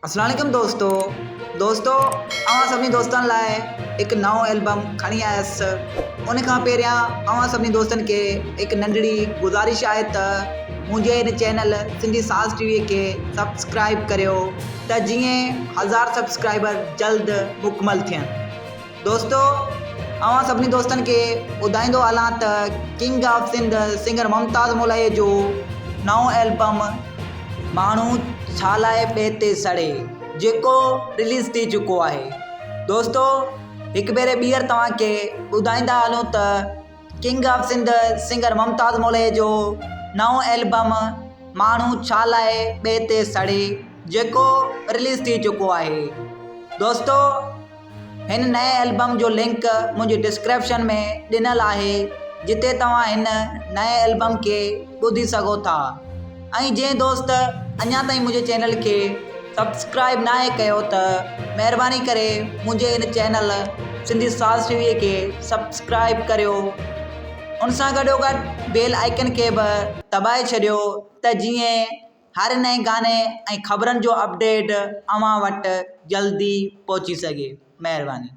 अस्सलाम वालेकुम दोस्तों अवां सभिनी दोस्तनि लाइ हिकु नओं एल्बम खणी आयसि। उन खां पहिरियां अवां सभिनी दोस्तनि खे हिकु नंढड़ी गुज़ारिश आहे त मुंहिंजे हिन चैनल सिंधी साज़ टीवी खे सब्सक्राइब करियो त जीअं 1000 सब्सक्राइबर जल्द मुकमल थियनि। दोस्तों अवां सभिनी दोस्तनि खे ॿुधाईंदो हलां त king of Sindh singer Mumtaz Molai जो नओं एल्बम माण्हू छा लाइ ॿिए ते सड़े जेको रिलीज़ थी चुको आहे। दोस्तों हिकु भेरे ॿीहर तव्हांखे ॿुधाईंदा हलूं त king of Sindh singer Mumtaz Molai जो नओं एल्बम माण्हू छा लाइ ॿिए ते सड़े जेको रिलीज़ थी चुको आहे। दोस्तों हिन नए एल्बम जो लिंक मुंहिंजे डिस्क्रिप्शन में ॾिनल आहे जिते तव्हां हिन नए एल्बम खे ॿुधी सघो था। ऐं जंहिं दोस्त अञा ताईं मुंहिंजे चैनल खे सब्सक्राइब न आहे कयो त महिरबानी करे मुंहिंजे हिन चैनल सिंधी साज़ टीवीअ खे सब्सक्राइब करियो। उन सां गॾोगॾु बेल आइकन खे बि दॿाए छॾियो त जीअं हर नए गाने ऐं ख़बरनि जो अपडेट अव्हां वटि जल्दी पहुची सघे। महिरबानी।